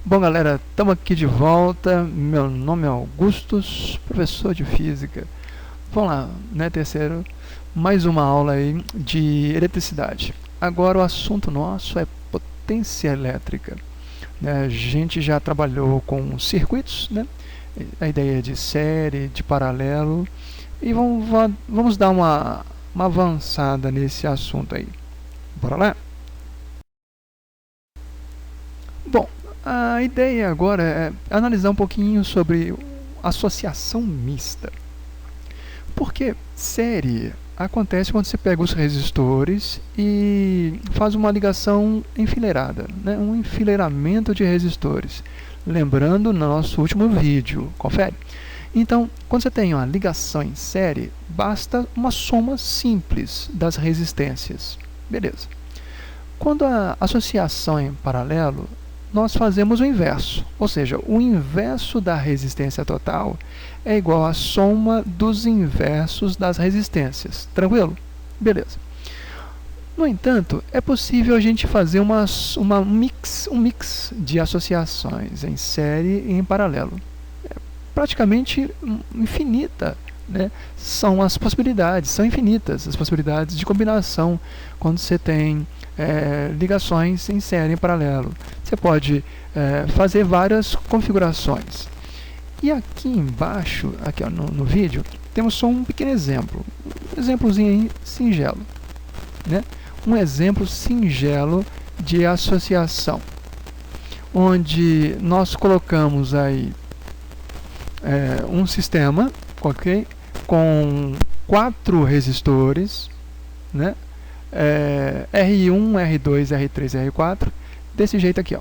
Bom, galera, estamos aqui de volta. Meu nome é Augustus, professor de física. Vamos lá, né, terceiro, mais uma aula aí de eletricidade. Agora o assunto nosso é potência elétrica. A gente já trabalhou com circuitos, né? A ideia de série, de paralelo, e vamos dar uma avançada nesse assunto aí. Bora lá? Bom, a ideia agora é analisar um pouquinho sobre associação mista. Porque série acontece quando você pega os resistores e faz uma ligação enfileirada, né? Um enfileiramento de resistores. Lembrando no nosso último vídeo, confere. Então, quando você tem uma ligação em série, basta uma soma simples das resistências. Beleza. Quando a associação é em paralelo, nós fazemos o inverso, ou seja, o inverso da resistência total é igual à soma dos inversos das resistências. Tranquilo? Beleza. No entanto, é possível a gente fazer um mix de associações em série e em paralelo. É praticamente infinita, né? São as possibilidades, são infinitas as possibilidades de combinação quando você tem ligações em série em paralelo. Você pode fazer várias configurações. E aqui embaixo, aqui ó, no vídeo, temos só um pequeno exemplo. Um exemplozinho aí, singelo. Né? Um exemplo singelo de associação. Onde nós colocamos aí um sistema, ok? Com 4 resistores, né? R1, R2, R3, R4, desse jeito aqui, ó.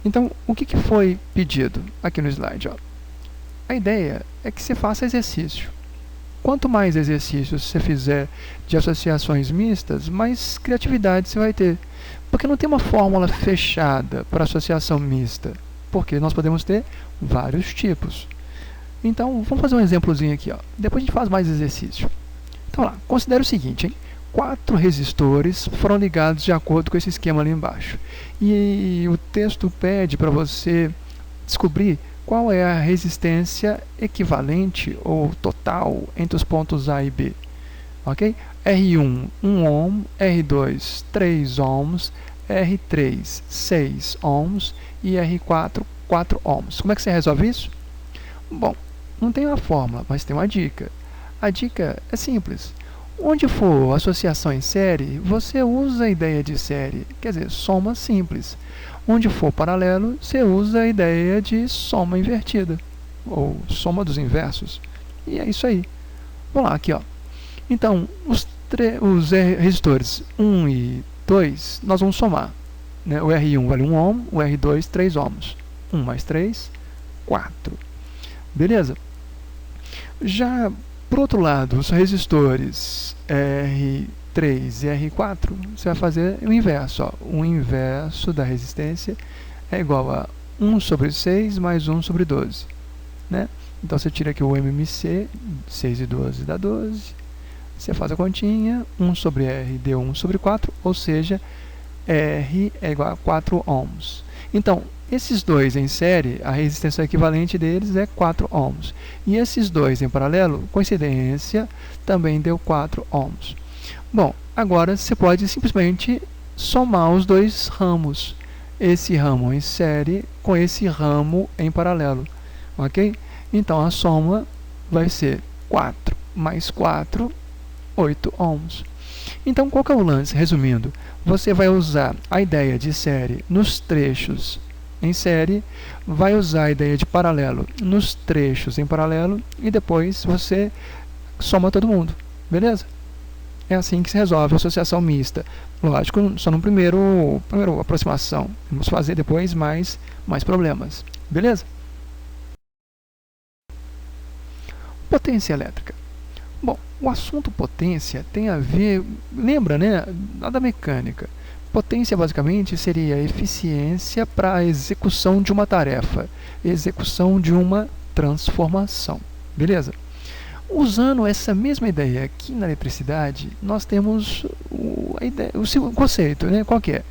Então, o que foi pedido aqui no slide? Ó? A ideia é que você faça exercício. Quanto mais exercícios você fizer de associações mistas, mais criatividade você vai ter. Porque não tem uma fórmula fechada para associação mista, porque nós podemos ter vários tipos. Então, vamos fazer um exemplozinho aqui. Ó. Depois a gente faz mais exercício. Então, lá, considere o seguinte, hein? 4 resistores foram ligados de acordo com esse esquema ali embaixo. E o texto pede para você descobrir qual é a resistência equivalente ou total entre os pontos A e B. Ok? R1, 1 ohm, R2, 3 ohms, R3, 6 ohms e R4, 4 ohms. Como é que você resolve isso? Bom, não tem uma fórmula, mas tem uma dica. A dica é simples. Onde for associação em série, você usa a ideia de série, quer dizer, soma simples. Onde for paralelo, você usa a ideia de soma invertida, ou soma dos inversos. E é isso aí. Vamos lá, aqui, ó. Então, os resistores 1 e 2, nós vamos somar. Né? O R1 vale 1 ohm, o R2, 3 ohms. 1 mais 3, 4. Beleza? Já por outro lado, os resistores R3 e R4, você vai fazer o inverso. Ó. O inverso da resistência é igual a 1 sobre 6 mais 1 sobre 12. Né? Então, você tira aqui o MMC, 6 e 12 dá 12. Você faz a continha, 1 sobre R deu 1 sobre 4, ou seja, R é igual a 4 ohms. Então, esses dois em série, a resistência equivalente deles é 4 ohms. E esses dois em paralelo, coincidência, também deu 4 ohms. Bom, agora você pode simplesmente somar os dois ramos. Esse ramo em série com esse ramo em paralelo. Ok? Então, a soma vai ser 4 mais 4, 8 ohms. Então, qual que é o lance? Resumindo, você vai usar a ideia de série nos trechos em série, vai usar a ideia de paralelo nos trechos em paralelo e depois você soma todo mundo, beleza? É assim que se resolve a associação mista. Lógico, só no primeiro aproximação. Vamos fazer depois mais problemas, beleza? Potência elétrica. Bom, o assunto potência tem a ver, lembra, né, da mecânica. Potência, basicamente, seria a eficiência para a execução de uma tarefa, execução de uma transformação. Beleza? Usando essa mesma ideia aqui na eletricidade, nós temos o conceito, né? Qual que é?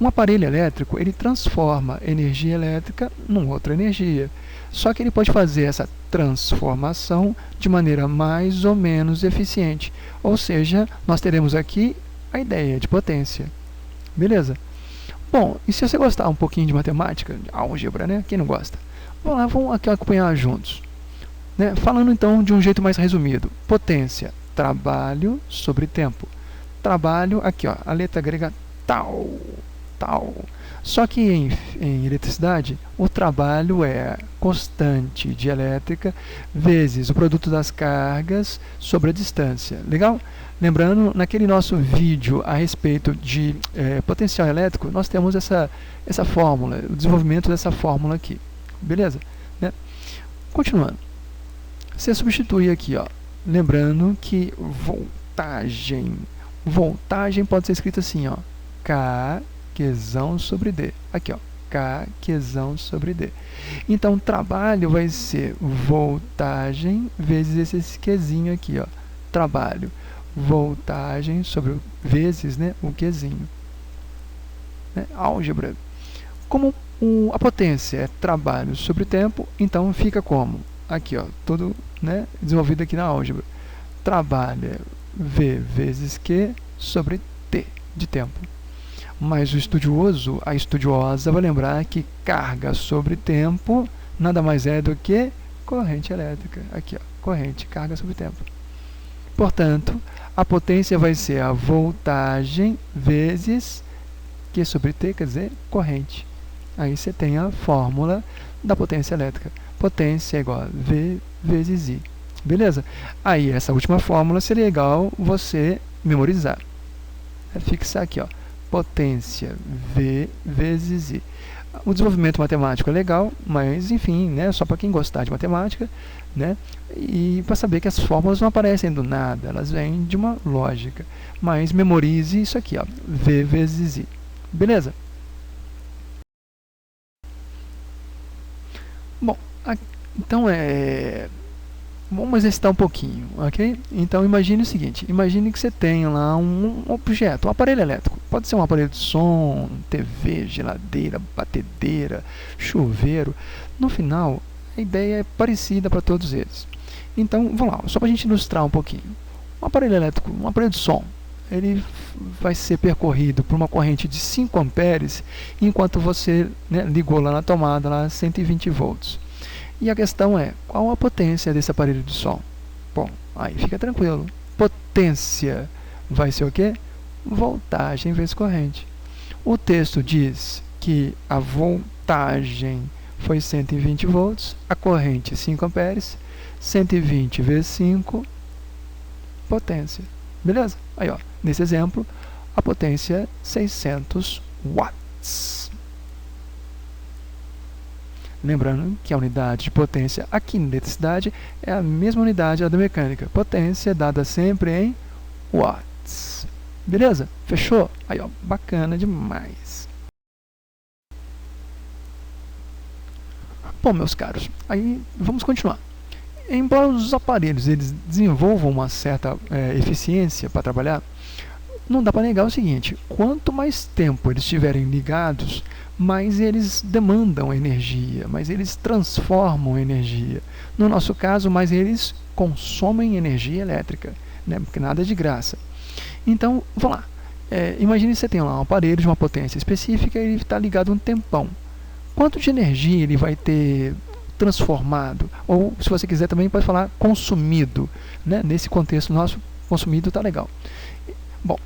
Um aparelho elétrico, ele transforma energia elétrica numa outra energia. Só que ele pode fazer essa transformação de maneira mais ou menos eficiente. Ou seja, nós teremos aqui a ideia de potência. Beleza? Bom, e se você gostar um pouquinho de matemática, de álgebra, né? Quem não gosta? Vamos lá, vamos aqui acompanhar juntos. Né? Falando então de um jeito mais resumido. Potência, trabalho sobre tempo. Trabalho, aqui ó, a letra grega tal. Só que em eletricidade, o trabalho é constante de elétrica vezes o produto das cargas sobre a distância. Legal? Lembrando, naquele nosso vídeo a respeito de potencial elétrico, nós temos essa fórmula, o desenvolvimento dessa fórmula aqui. Beleza? Né? Continuando. Você substitui aqui, ó, lembrando que voltagem pode ser escrito assim, ó, K Qzão sobre D. Aqui, ó, K Qzão sobre D. Então, trabalho vai ser voltagem vezes esse Qzinho aqui, ó, trabalho. Voltagem sobre vezes, né, o Qzinho. Né? Álgebra. Como a potência é trabalho sobre tempo, então fica como? Aqui, ó, todo, né, desenvolvido aqui na álgebra. Trabalho é V vezes Q sobre T de tempo. Mas o estudioso, a estudiosa, vai lembrar que carga sobre tempo nada mais é do que corrente elétrica. Aqui, ó, corrente, carga sobre tempo. Portanto, a potência vai ser a voltagem vezes Q sobre T, quer dizer, corrente. Aí você tem a fórmula da potência elétrica. Potência é igual a V vezes I. Beleza? Aí, essa última fórmula seria legal você memorizar. É fixar aqui, ó. Potência V vezes I. O desenvolvimento matemático é legal, mas enfim, né, só para quem gostar de matemática, né, e para saber que as fórmulas não aparecem do nada, elas vêm de uma lógica. Mas memorize isso aqui, ó, V vezes I. Beleza? Bom, então vamos exercitar um pouquinho, ok? Então imagine o seguinte, imagine que você tenha lá um objeto, um aparelho elétrico. Pode ser um aparelho de som, TV, geladeira, batedeira, chuveiro. No final, a ideia é parecida para todos eles. Então, vamos lá, só para a gente ilustrar um pouquinho. Um aparelho elétrico, um aparelho de som, ele vai ser percorrido por uma corrente de 5 amperes, enquanto você, né, ligou lá na tomada lá 120 volts. E a questão é, qual a potência desse aparelho de som? Bom, aí fica tranquilo. Potência vai ser o quê? Voltagem vezes corrente. O texto diz que a voltagem foi 120 volts, a corrente 5 amperes, 120 vezes 5, potência. Beleza? Aí, ó, nesse exemplo, a potência é 600 watts. Lembrando que a unidade de potência aqui na eletricidade é a mesma unidade da mecânica. Potência é dada sempre em watts. Beleza? Fechou? Aí, ó, bacana demais. Bom, meus caros, aí vamos continuar. Embora os aparelhos eles desenvolvam uma certa eficiência para trabalhar, não dá para negar o seguinte, quanto mais tempo eles estiverem ligados, mais eles demandam energia, mais eles transformam energia. No nosso caso, mais eles consomem energia elétrica, né? Porque nada é de graça. Então, vamos lá. Imagine que você tem lá um aparelho de uma potência específica e ele está ligado um tempão. Quanto de energia ele vai ter transformado? Ou, se você quiser também, pode falar consumido. Né? Nesse contexto nosso, consumido está legal. Bom,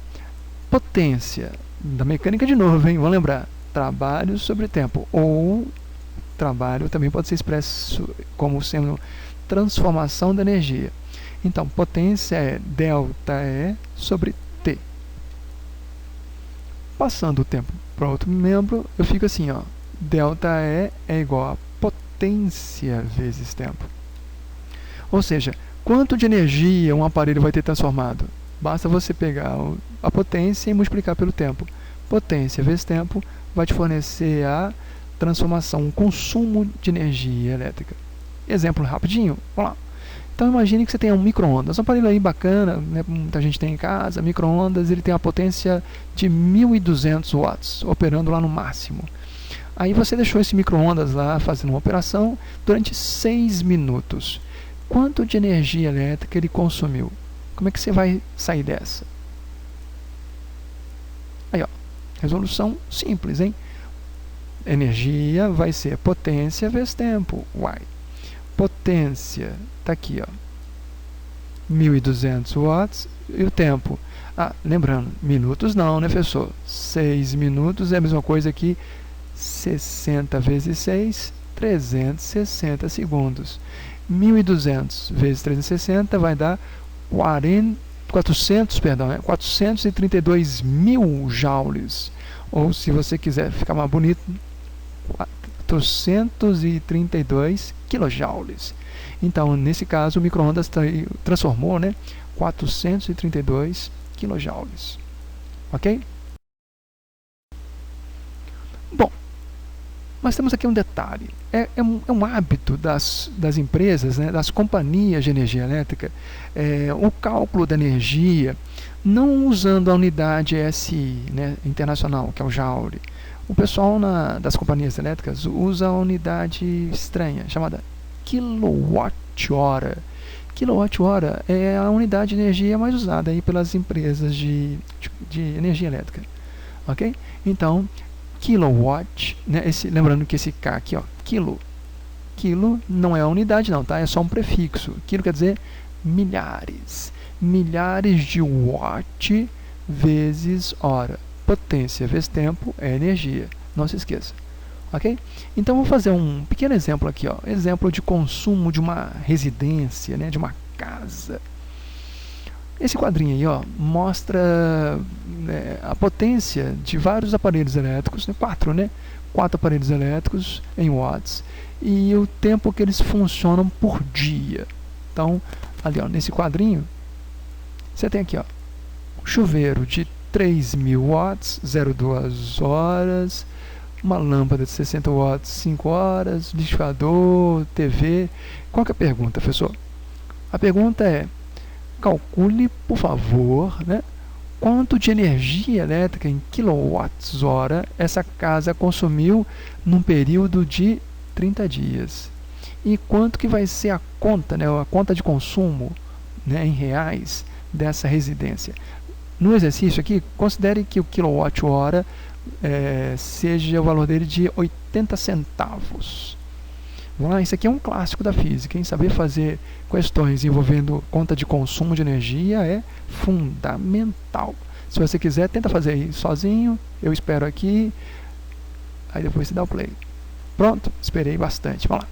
potência da mecânica de novo, hein? Vamos lembrar. Trabalho sobre tempo. Ou trabalho também pode ser expresso como sendo transformação da energia. Então, potência é ΔE sobre T. Passando o tempo para outro membro, eu fico assim, ó. ΔE é igual a potência vezes tempo. Ou seja, quanto de energia um aparelho vai ter transformado? Basta você pegar a potência e multiplicar pelo tempo. Potência vezes tempo vai te fornecer a transformação, o consumo de energia elétrica. Exemplo rapidinho, vamos lá. Então imagine que você tem um micro-ondas, um aparelho aí bacana, né, muita gente tem em casa, micro-ondas, ele tem a potência de 1.200 watts, operando lá no máximo. Aí você deixou esse micro-ondas lá fazendo uma operação durante 6 minutos. Quanto de energia elétrica ele consumiu? Como é que você vai sair dessa? Aí, ó, resolução simples, hein? Energia vai ser potência vezes tempo. Uai. Potência, tá aqui, ó, 1.200 watts. E o tempo? Ah, lembrando, minutos não, né, professor? 6 minutos é a mesma coisa que 60 vezes 6, 360 segundos. 1.200 vezes 360 vai dar 432 mil joules. Ou, se você quiser ficar mais bonito, 432 kilojoules. Então, nesse caso, o micro-ondas transformou, né, 432 kilojoules. Ok? Bom, mas temos aqui um detalhe. É um hábito das empresas, né, das companhias de energia elétrica, o cálculo da energia não usando a unidade SI, né, internacional, que é o Joule. O pessoal das companhias elétricas usa a unidade estranha, chamada quilowatt-hora. Quilowatt-hora é a unidade de energia mais usada aí pelas empresas de energia elétrica. Ok? Então, kilowatt, né, lembrando que esse K aqui, ó, quilo não é a unidade não, tá? É só um prefixo. Quilo quer dizer milhares. Milhares de watt vezes hora. Potência vezes tempo é energia. Não se esqueça. Ok? Então, vou fazer um pequeno exemplo aqui, ó. Exemplo de consumo de uma residência, né, de uma casa. Esse quadrinho aí, ó, mostra, né, a potência de vários aparelhos elétricos, né, quatro aparelhos elétricos em watts, e o tempo que eles funcionam por dia. Então, ali, ó, nesse quadrinho, você tem aqui, ó, chuveiro de 3.000 watts, 0,2 horas, uma lâmpada de 60 watts, 5 horas, liquidificador, TV. Qual que é a pergunta, professor? A pergunta é: calcule, por favor, né, quanto de energia elétrica em quilowatts-hora essa casa consumiu num período de 30 dias. E quanto que vai ser a conta, né, a conta de consumo, né, em reais dessa residência. No exercício aqui, considere que o quilowatt-hora seja o valor dele de 80 centavos. Vamos lá, isso aqui é um clássico da física, hein? Saber fazer questões envolvendo conta de consumo de energia é fundamental. Se você quiser, tenta fazer aí sozinho, eu espero aqui, aí depois você dá o play. Pronto, esperei bastante, vamos lá.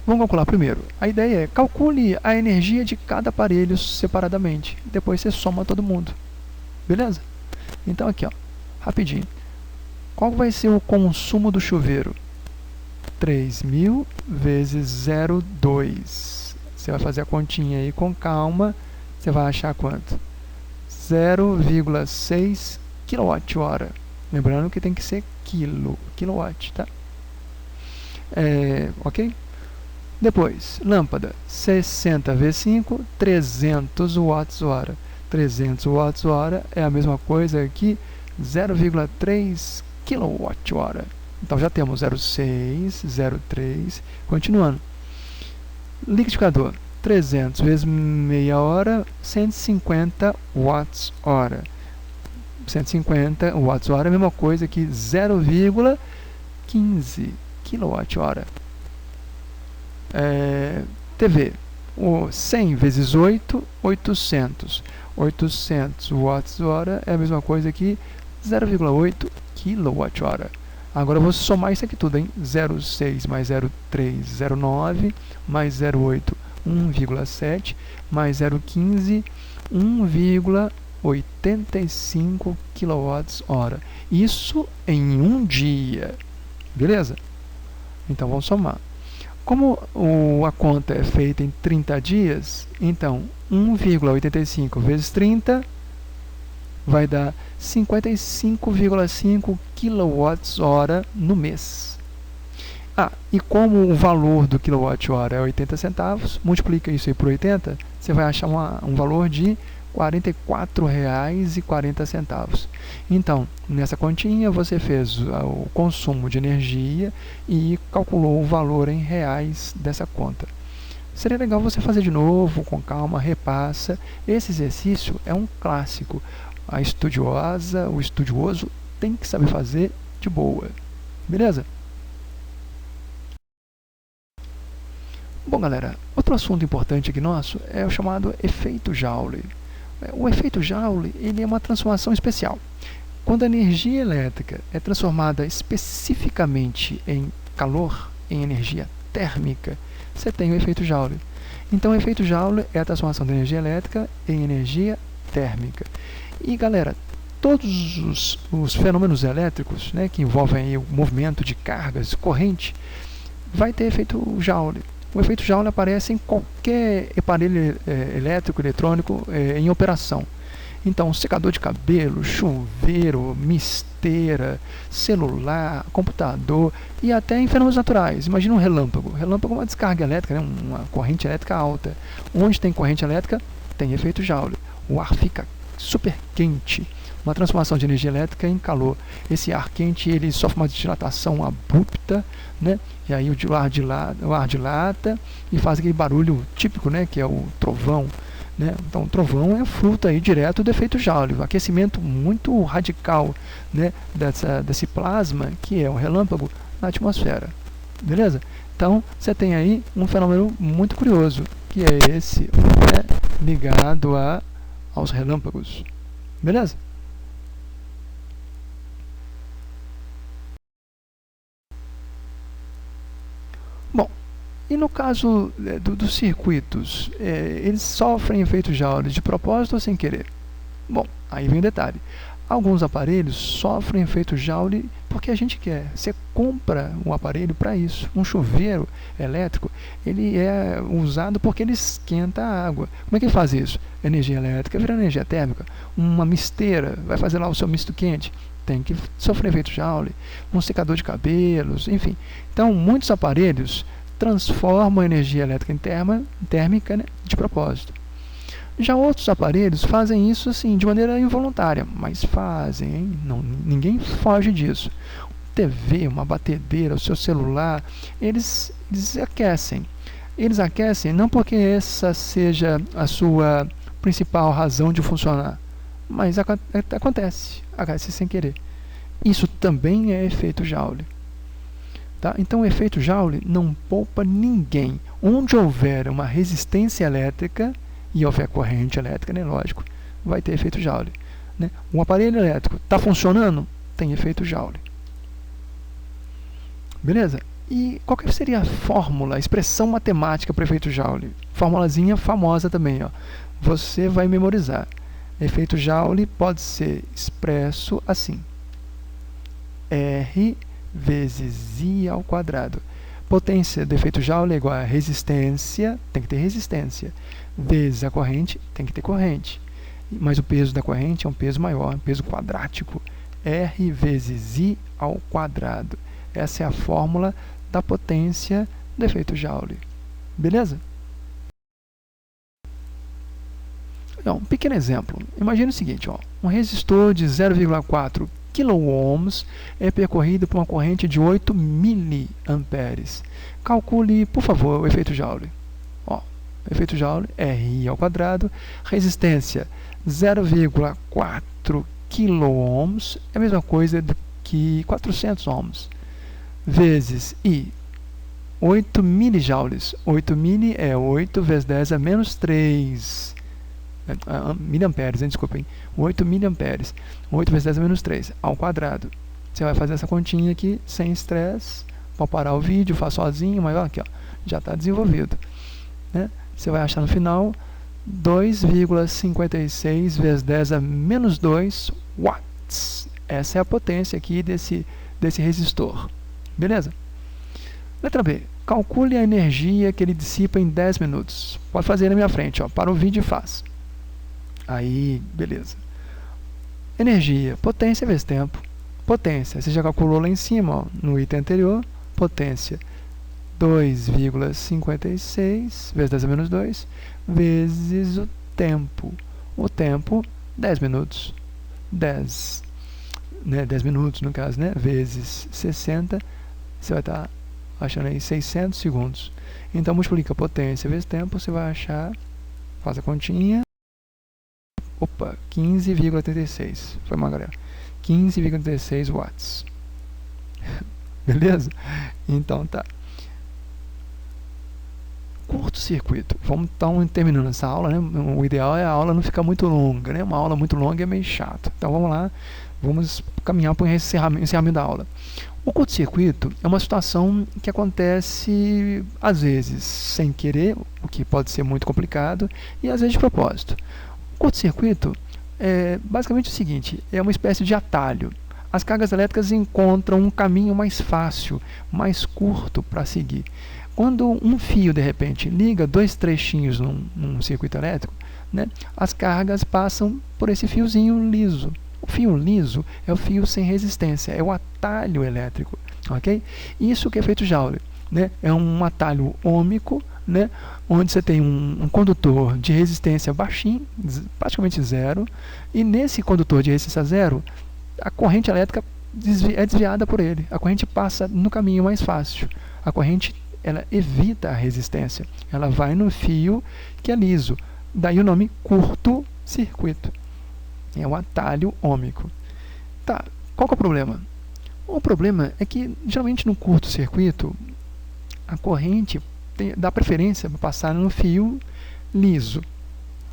Vamos calcular primeiro. A ideia é: calcule a energia de cada aparelho separadamente, depois você soma todo mundo. Beleza? Então aqui, ó, rapidinho. Qual vai ser o consumo do chuveiro? 3.000 vezes 0,2. Você vai fazer a continha aí com calma. Você vai achar quanto? 0,6 kWh. Lembrando que tem que ser quilowatt, tá? Ok? Depois, lâmpada, 60 vezes 5, 300 watts-hora. 300 watts-hora é a mesma coisa que 0,3 kWh. Então já temos 0,6, 0,3, continuando. Liquidificador, 300 vezes meia hora, 150 watts-hora. 150 watts-hora é a mesma coisa que 0,15 kWh. TV, 100 vezes 8, 800. 800 watts-hora é a mesma coisa que 0,8 kWh. Agora eu vou somar isso aqui tudo, hein? 0,6 mais 0,3, 0,9, mais 0,8, 1,7, mais 0,15, 1,85 kWh. Isso em um dia. Beleza? Então vamos somar. Como a conta é feita em 30 dias, então 1,85 vezes 30 vai dar 55,5 kWh no mês. E como o valor do quilowatt-hora é 80 centavos, multiplica isso aí por 80, você vai achar um valor de R$ 44,40. Então, nessa continha, você fez o consumo de energia e calculou o valor em reais dessa conta. Seria legal você fazer de novo, com calma, repassa. Esse exercício é um clássico. A estudiosa, o estudioso, tem que saber fazer de boa. Beleza? Bom, galera, outro assunto importante aqui nosso é o chamado efeito Joule. O efeito Joule ele é uma transformação especial. Quando a energia elétrica é transformada especificamente em calor, em energia térmica, você tem o efeito Joule. Então, o efeito Joule é a transformação da energia elétrica em energia térmica. E, galera, todos os fenômenos elétricos, né, que envolvem aí o movimento de cargas, corrente, vai ter efeito Joule. O efeito Joule aparece em qualquer aparelho elétrico, eletrônico em operação. Então, secador de cabelo, chuveiro, misteira, celular, computador e até em fenômenos naturais. Imagina um relâmpago. Relâmpago é uma descarga elétrica, né? Uma corrente elétrica alta. Onde tem corrente elétrica, tem efeito Joule. O ar fica super quente. Uma transformação de energia elétrica em calor. Esse ar quente ele sofre uma dilatação abrupta, né? E aí o ar dilata e faz aquele barulho típico, né? Que é o trovão. Né? Então, o trovão é fruto aí direto do efeito Joule, o aquecimento muito radical, né? desse plasma, que é um relâmpago, na atmosfera. Beleza? Então, você tem aí um fenômeno muito curioso, que é esse, né? Ligado aos relâmpagos. Beleza? Bom, e no caso dos circuitos, eles sofrem efeito Joule de propósito ou sem querer? Bom, aí vem o detalhe. Alguns aparelhos sofrem efeito Joule porque a gente quer. Você compra um aparelho para isso. Um chuveiro elétrico, ele é usado porque ele esquenta a água. Como é que ele faz isso? Energia elétrica vira energia térmica. Uma misteira vai fazer lá o seu misto quente. Tem que sofrer efeito Joule. Um secador de cabelos, enfim. Então, muitos aparelhos transformam a energia elétrica em térmica, né, de propósito. Já outros aparelhos fazem isso assim, de maneira involuntária, mas fazem, hein? Não, ninguém foge disso. TV, uma batedeira, o seu celular, eles aquecem. Eles aquecem não porque essa seja a sua principal razão de funcionar, mas acontece, aquece sem querer. Isso também é efeito Joule. Tá? Então, o efeito Joule não poupa ninguém. Onde houver uma resistência elétrica e houver corrente elétrica, né, lógico, vai ter efeito Joule. Né? Um aparelho elétrico está funcionando, tem efeito Joule. Beleza? E qual que seria a fórmula, a expressão matemática para o efeito Joule? Formulazinha famosa também. Ó. Você vai memorizar. Efeito Joule pode ser expresso assim. R vezes I ao quadrado. Potência do efeito Joule é igual a resistência, tem que ter resistência, vezes a corrente, tem que ter corrente. Mas o peso da corrente é um peso maior, um peso quadrático. R vezes I ao quadrado. Essa é a fórmula da potência do efeito Joule. Beleza? Então, um pequeno exemplo. Imagine o seguinte, ó, um resistor de 0,4 kΩ é percorrido por uma corrente de 8 miliamperes. Calcule, por favor, o efeito Joule. Ó, o efeito Joule é RI ao quadrado, resistência 0,4 kΩ é a mesma coisa do que 400 ohms, vezes I, 8 milijoules. 8 mili é 8 vezes 10 a menos 3 miliamperes, desculpem, 8 miliamperes, 8 vezes 10 a menos 3, ao quadrado. Você vai fazer essa continha aqui, sem estresse, pode parar o vídeo, faz sozinho, mas ó, aqui, ó, já está desenvolvido. Né? Você vai achar no final 2,56 vezes 10 a menos 2 watts. Essa é a potência aqui desse resistor. Beleza? Letra B. Calcule a energia que ele dissipa em 10 minutos. Pode fazer na minha frente, ó, para o vídeo e faz. Aí, beleza. Energia, potência vezes tempo. Potência, você já calculou lá em cima, ó, no item anterior. potência 2,56 vezes 10 a menos 2 vezes o tempo. O tempo, 10 minutos. 10 minutos, no caso, né? Vezes 60, você vai estar achando aí 600 segundos. Então, multiplica potência vezes tempo, você vai achar, faz a continha, 15,36. Foi mal, galera. 15,36 watts. Beleza? Então, tá. Curto-circuito. Vamos então terminando essa aula, né? O ideal é a aula não ficar muito longa, né? Uma aula muito longa é meio chato. Então vamos lá, vamos caminhar para o encerramento da aula. O curto-circuito é uma situação que acontece às vezes sem querer, o que pode ser muito complicado, e às vezes de propósito. O curto-circuito é basicamente o seguinte, é uma espécie de atalho. As cargas elétricas encontram um caminho mais fácil, mais curto para seguir. Quando um fio, de repente, liga dois trechinhos num circuito elétrico, né, as cargas passam por esse fiozinho liso. O fio liso é o fio sem resistência, é o atalho elétrico. Okay? Isso que é feito Joule, né, é um atalho ômico, né, onde você tem um condutor de resistência baixinho, praticamente zero, e nesse condutor de resistência zero, a corrente elétrica é desviada por ele. A corrente passa no caminho mais fácil. A corrente ela evita a resistência. Ela vai no fio que é liso. Daí o nome curto-circuito. É um atalho ômico. Tá, qual que é o problema? O problema é que, geralmente, no curto-circuito, a corrente dá preferência para passar no fio liso,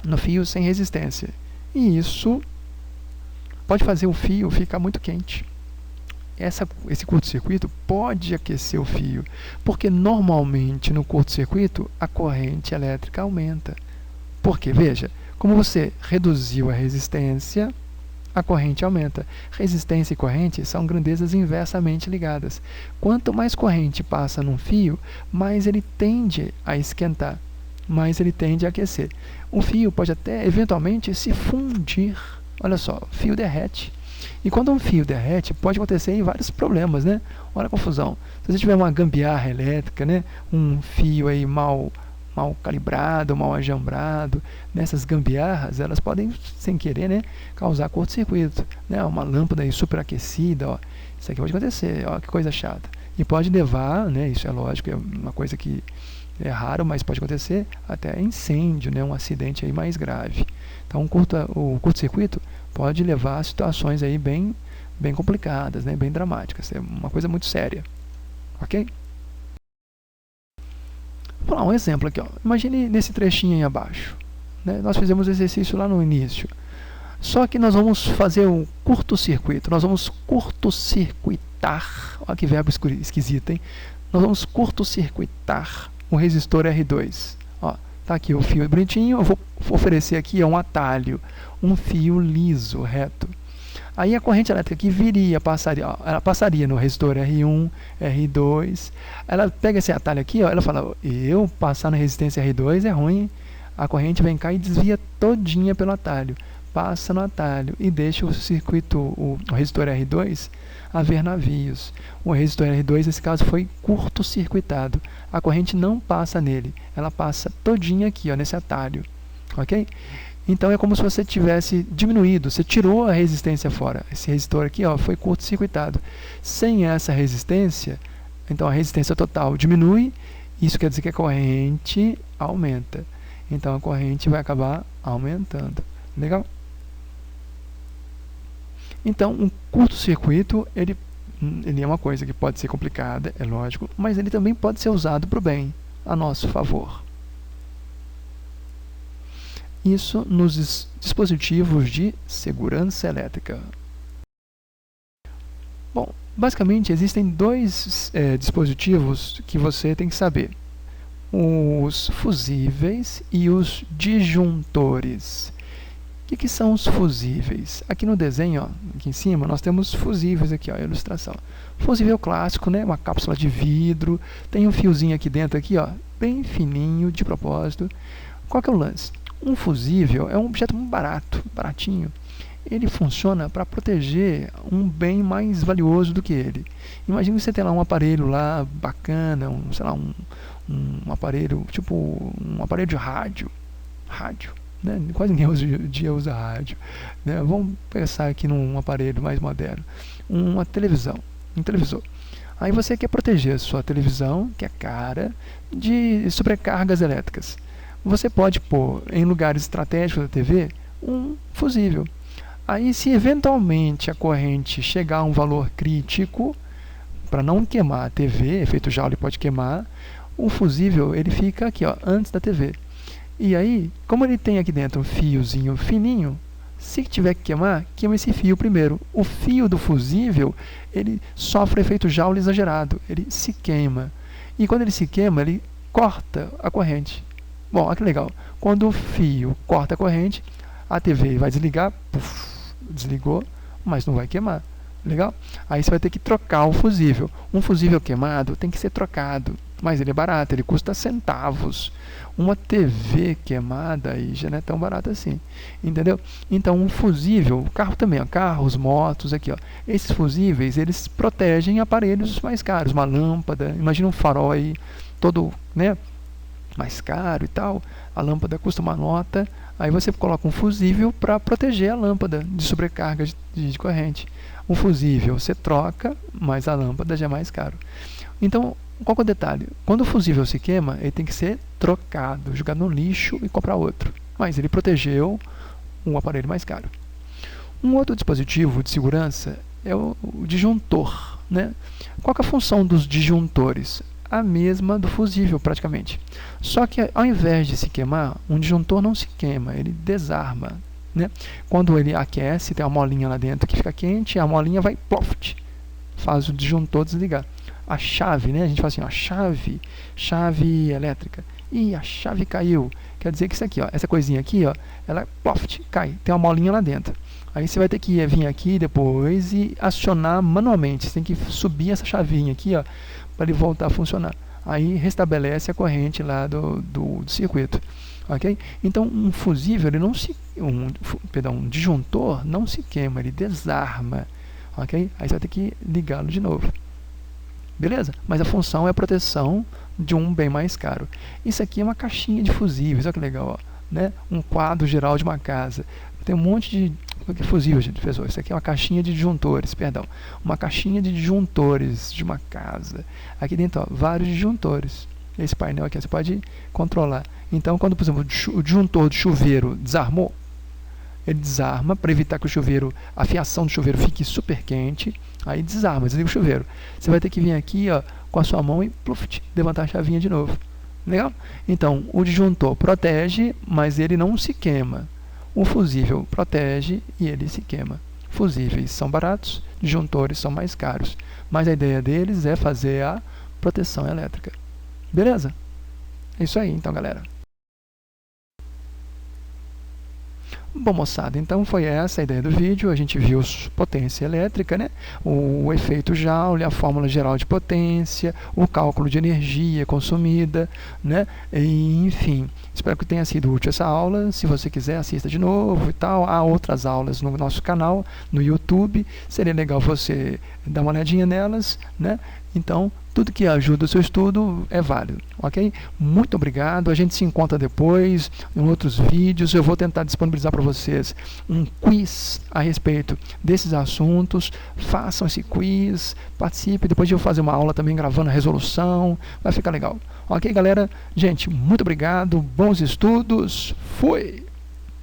no fio sem resistência. E isso pode fazer o fio ficar muito quente. Esse curto-circuito pode aquecer o fio, porque normalmente no curto-circuito a corrente elétrica aumenta. Porque, veja, como você reduziu a resistência, a corrente aumenta. Resistência e corrente são grandezas inversamente ligadas. Quanto mais corrente passa num fio, mais ele tende a esquentar, mais ele tende a aquecer. O fio pode até eventualmente se fundir. Olha só, o fio derrete. E quando um fio derrete, pode acontecer aí vários problemas, né? Olha a confusão. Se você tiver uma gambiarra elétrica, né? Um fio aí mal calibrado, mal ajambrado, nessas gambiarras, elas podem, sem querer, né, causar curto-circuito, né? Uma lâmpada aí superaquecida, ó. Isso aqui pode acontecer, ó, que coisa chata. E pode levar, né, isso é lógico, é uma coisa que é raro, mas pode acontecer até incêndio, né, um acidente aí mais grave. Então, o curto-circuito pode levar a situações aí bem complicadas, né, bem dramáticas. É uma coisa muito séria. Ok? Vou dar um exemplo aqui. Ó. Imagine nesse trechinho aí abaixo. Né? Nós fizemos o exercício lá no início. Só que nós vamos fazer um curto-circuito. Nós vamos curto-circuitar. Olha que verbo esquisito, hein? Nós vamos curto-circuitar o resistor R2. Ó, tá aqui o fio bonitinho. Eu vou oferecer aqui um atalho. Um fio liso, reto. Aí a corrente elétrica que viria, ela passaria no resistor R1, R2. Ela pega esse atalho aqui, ó, ela fala, eu passar na resistência R2 é ruim. A corrente vem cá e desvia todinha pelo atalho. Passa no atalho e deixa o circuito, o resistor R2, haver navios. O resistor R2, nesse caso, foi curto-circuitado. A corrente não passa nele, ela passa todinha aqui, ó, nesse atalho. Ok? Então é como se você tivesse diminuído, você tirou a resistência fora. Esse resistor aqui, ó, foi curto-circuitado. Sem essa resistência, então a resistência total diminui, isso quer dizer que a corrente aumenta. Então a corrente vai acabar aumentando. Legal? Então um curto-circuito, ele é uma coisa que pode ser complicada, é lógico, mas ele também pode ser usado para o bem, a nosso favor. Isso nos dispositivos de segurança elétrica. Bom, basicamente existem dois dispositivos que você tem que saber. Os fusíveis e os disjuntores. O que são os fusíveis? Aqui no desenho, ó, aqui em cima, nós temos fusíveis aqui, ó, a ilustração. Fusível clássico, né, uma cápsula de vidro, tem um fiozinho aqui dentro, aqui, ó, bem fininho, de propósito. Qual que é o lance? Um fusível é um objeto muito barato, baratinho, ele funciona para proteger um bem mais valioso do que ele. Imagina que você tem lá um aparelho lá bacana, sei lá, um aparelho, tipo um aparelho de rádio, né? Quase ninguém hoje em dia usa rádio, né? Vamos pensar aqui num aparelho mais moderno, uma televisão, um televisor. Aí você quer proteger a sua televisão, que é cara, de sobrecargas elétricas. Você pode pôr em lugares estratégicos da TV um fusível. Aí, se eventualmente a corrente chegar a um valor crítico, para não queimar a TV, efeito Joule pode queimar, o fusível ele fica aqui, ó, antes da TV. E aí, como ele tem aqui dentro um fiozinho fininho, se tiver que queimar, queima esse fio primeiro. O fio do fusível, ele sofre efeito Joule exagerado, ele se queima. E quando ele se queima, ele corta a corrente. Bom, olha que legal. Quando o fio corta a corrente, a TV vai desligar, desligou, mas não vai queimar. Legal? Aí você vai ter que trocar o fusível. Um fusível queimado tem que ser trocado, mas ele é barato, ele custa centavos. Uma TV queimada aí já não é tão barato assim, entendeu? Então um fusível, carro também, ó, carros, motos, aqui, ó, esses fusíveis, eles protegem aparelhos mais caros, uma lâmpada, imagina um farol aí, todo, né, mais caro e tal, a lâmpada custa uma nota, aí você coloca um fusível para proteger a lâmpada de sobrecarga de corrente. Um fusível você troca, mas a lâmpada já é mais caro. Então, qual é o detalhe? Quando o fusível se queima, ele tem que ser trocado, jogado no lixo e comprar outro. Mas ele protegeu um aparelho mais caro. Um outro dispositivo de segurança é o disjuntor, né? Qual que é a função dos disjuntores? A mesma do fusível, praticamente. Só que, ao invés de se queimar, um disjuntor não se queima, ele desarma, né? Quando ele aquece, tem uma molinha lá dentro que fica quente, a molinha vai, ploft, faz o disjuntor desligar. A chave, né? A gente fala assim, ó, chave elétrica. E a chave caiu. Quer dizer que isso aqui, ó, essa coisinha aqui, ó, ela ploft, cai, tem uma molinha lá dentro. Aí você vai ter que vir aqui depois e acionar manualmente. Você tem que subir essa chavinha aqui, ó, para ele voltar a funcionar. Aí restabelece a corrente lá do circuito. Ok? Então um fusível, ele não se, um disjuntor não se queima, ele desarma. Ok? Aí você vai ter que ligá-lo de novo. Beleza? Mas a função é a proteção de um bem mais caro. Isso aqui é uma caixinha de fusíveis, olha que legal, ó, né? Um quadro geral de uma casa. Tem um monte de fusíveis, gente, pessoal. Isso aqui é uma caixinha de disjuntores, perdão. Uma caixinha de disjuntores de uma casa. Aqui dentro, ó, vários disjuntores. Esse painel aqui você pode controlar. Então, quando, por exemplo, o disjuntor do chuveiro desarmou, ele desarma para evitar que o chuveiro, a fiação do chuveiro fique super quente. Aí desarma, desliga o chuveiro. Você vai ter que vir aqui, ó, com a sua mão e pluft, levantar a chavinha de novo. Legal? Então, o disjuntor protege, mas ele não se queima. O fusível protege e ele se queima. Fusíveis são baratos, disjuntores são mais caros. Mas a ideia deles é fazer a proteção elétrica. Beleza? É isso aí, então, galera. Bom, moçada, então foi essa a ideia do vídeo. A gente viu potência elétrica, né? O efeito Joule, a fórmula geral de potência, o cálculo de energia consumida, né? E, enfim, espero que tenha sido útil essa aula. Se você quiser, assista de novo e tal. Há outras aulas no nosso canal, no YouTube. Seria legal você dar uma olhadinha nelas, né? Então, tudo que ajuda o seu estudo é válido, ok? Muito obrigado, a gente se encontra depois em outros vídeos. Eu vou tentar disponibilizar para vocês um quiz a respeito desses assuntos. Façam esse quiz, participe, depois eu vou fazer uma aula também gravando a resolução, vai ficar legal. Ok, galera? Gente, muito obrigado, bons estudos, fui!